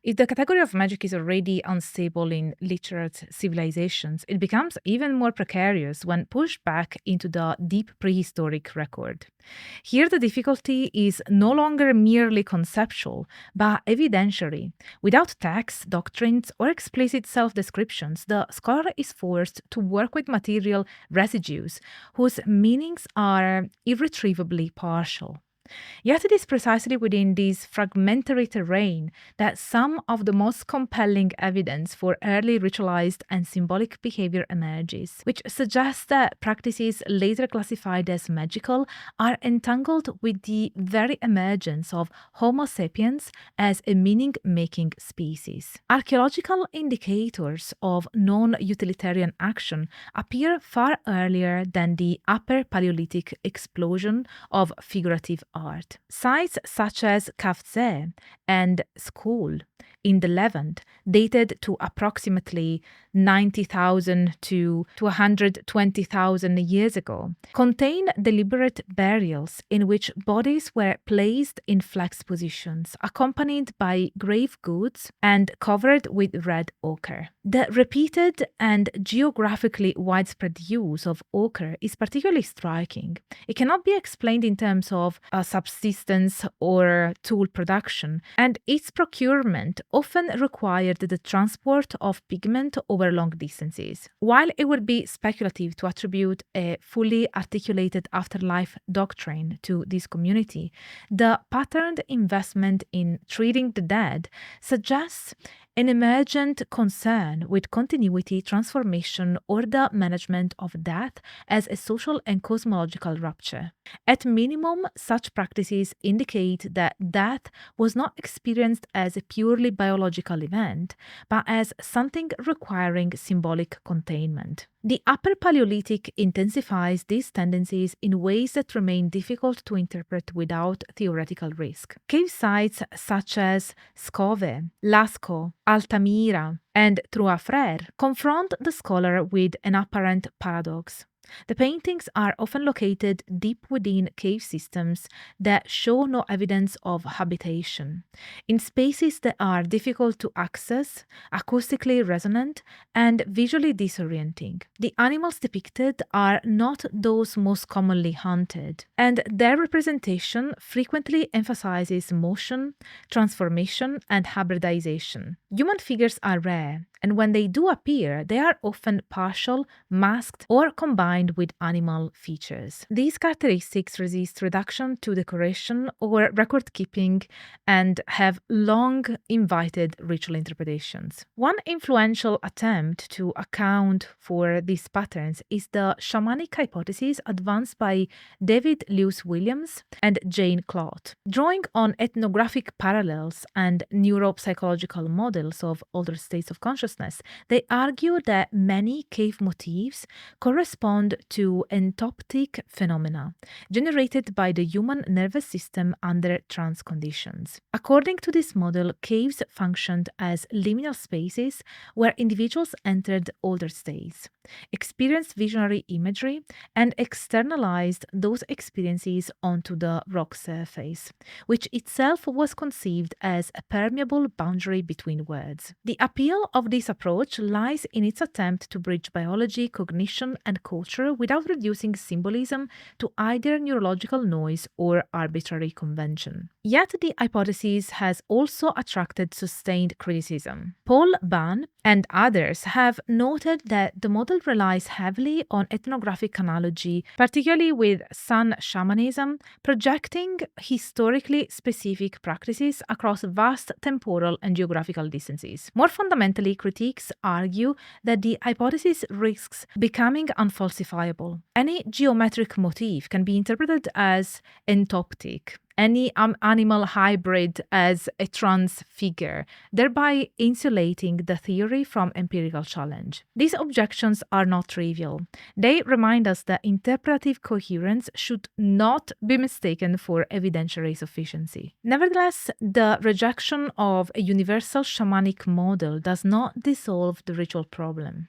If the category of magic is already unstable in literate civilizations, it becomes even more precarious when pushed back into the deep prehistoric record. Here, the difficulty is no longer merely conceptual, but evidentiary. Without text, doctrines, or explicit self descriptions, the scholar is forced to work with material residues whose meanings are irretrievably partial. Yet it is precisely within this fragmentary terrain that some of the most compelling evidence for early ritualized and symbolic behavior emerges, which suggests that practices later classified as magical are entangled with the very emergence of Homo sapiens as a meaning making species. Archaeological indicators of non utilitarian action appear far earlier than the Upper Paleolithic explosion of figurative art. Sites such as Kafze and School in the Levant, dated to approximately 90,000 to 120,000 years ago, contain deliberate burials in which bodies were placed in flexed positions, accompanied by grave goods and covered with red ochre. The repeated and geographically widespread use of ochre is particularly striking. It cannot be explained in terms of subsistence or tool production, and its procurement often required the transport of pigment over long distances. While it would be speculative to attribute a fully articulated afterlife doctrine to this community, the patterned investment in treating the dead suggests an emergent concern with continuity, transformation, or the management of death as a social and cosmological rupture. At minimum, such practices indicate that death was not experienced as a purely biological event, but as something requiring symbolic containment. The Upper Paleolithic intensifies these tendencies in ways that remain difficult to interpret without theoretical risk. Cave sites such as Scove, Lascaux, Altamira, and Trois-Frères confront the scholar with an apparent paradox. The paintings are often located deep within cave systems that show no evidence of habitation, in spaces that are difficult to access, acoustically resonant, and visually disorienting. The animals depicted are not those most commonly hunted, and their representation frequently emphasizes motion, transformation, and hybridization. Human figures are rare, and when they do appear, they are often partial, masked, or combined with animal features. These characteristics resist reduction to decoration or record keeping and have long invited ritual interpretations. One influential attempt to account for these patterns is the shamanic hypothesis advanced by David Lewis Williams and Jane Clot. Drawing on ethnographic parallels and neuropsychological models of older states of consciousness, they argue that many cave motifs correspond to entoptic phenomena generated by the human nervous system under trance conditions. According to this model, caves functioned as liminal spaces where individuals entered older states, experienced visionary imagery, and externalized those experiences onto the rock surface, which itself was conceived as a permeable boundary between worlds. The appeal of this approach lies in its attempt to bridge biology, cognition, and culture without reducing symbolism to either neurological noise or arbitrary convention. Yet the hypothesis has also attracted sustained criticism. Paul Bahn and others have noted that the model relies heavily on ethnographic analogy, particularly with San shamanism, projecting historically specific practices across vast temporal and geographical distances. More fundamentally, critics argue that the hypothesis risks becoming unfalsifiable. Any geometric motif can be interpreted as entoptic, any animal hybrid as a trans figure, thereby insulating the theory from empirical challenge. These objections are not trivial. They remind us that interpretive coherence should not be mistaken for evidentiary sufficiency. Nevertheless, the rejection of a universal shamanic model does not dissolve the ritual problem.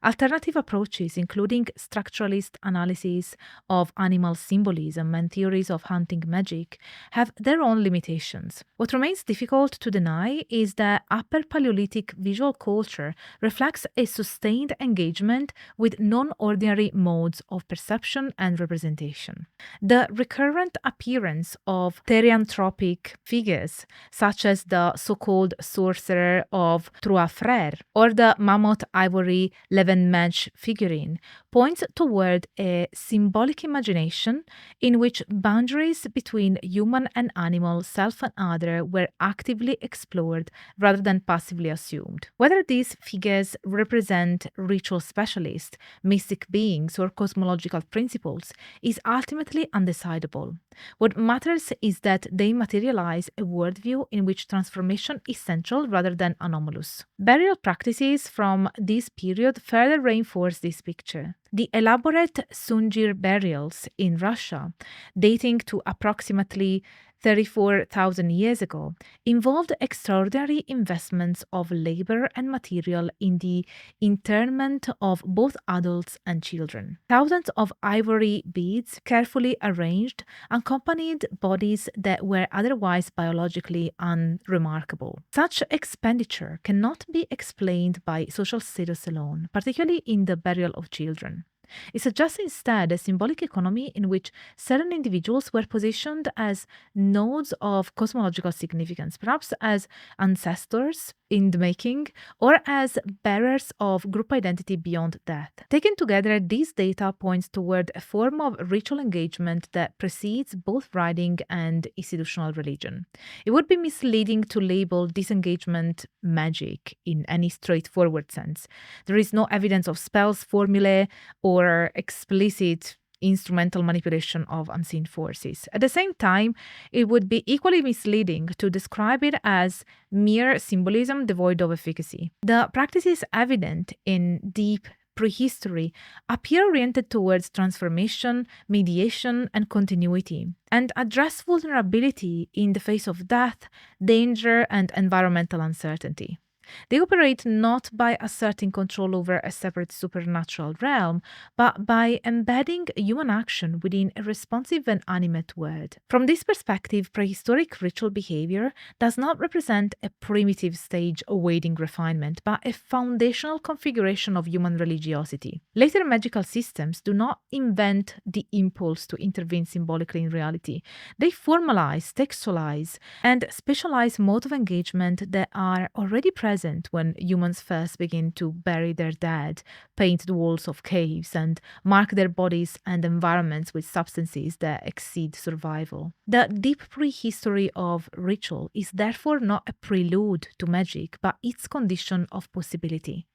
Alternative approaches, including structuralist analysis of animal symbolism and theories of hunting magic, have their own limitations. What remains difficult to deny is that Upper Paleolithic visual culture reflects a sustained engagement with non ordinary modes of perception and representation. The recurrent appearance of therianthropic figures, such as the so called sorcerer of Trois Frères or the mammoth ivory Levenmage figurine, points toward a symbolic imagination in which boundaries between human and animal, self and other, were actively explored rather than passively assumed. Whether these figures represent ritual specialists, mystic beings, or cosmological principles is ultimately undecidable. What matters is that they materialize a worldview in which transformation is central rather than anomalous. Burial practices from this period further reinforce this picture. The elaborate Sungir burials in Russia, dating to approximately 34,000 years ago, involved extraordinary investments of labor and material in the interment of both adults and children. Thousands of ivory beads, carefully arranged, accompanied bodies that were otherwise biologically unremarkable. Such expenditure cannot be explained by social status alone, particularly in the burial of children. It suggests instead a symbolic economy in which certain individuals were positioned as nodes of cosmological significance, perhaps as ancestors in the making, or as bearers of group identity beyond death. Taken together, these data points toward a form of ritual engagement that precedes both writing and institutional religion. It would be misleading to label disengagement magic in any straightforward sense. There is no evidence of spells, formulae, or explicit instrumental manipulation of unseen forces. At the same time, it would be equally misleading to describe it as mere symbolism devoid of efficacy. The practices evident in deep prehistory appear oriented towards transformation, mediation, and continuity, and address vulnerability in the face of death, danger, and environmental uncertainty. They operate not by asserting control over a separate supernatural realm, but by embedding human action within a responsive and animate world. From this perspective, prehistoric ritual behavior does not represent a primitive stage awaiting refinement, but a foundational configuration of human religiosity. Later magical systems do not invent the impulse to intervene symbolically in reality. They formalize, textualize, and specialize modes of engagement that are already present when humans first begin to bury their dead, paint the walls of caves, and mark their bodies and environments with substances that exceed survival. The deep prehistory of ritual is therefore not a prelude to magic, but its condition of possibility.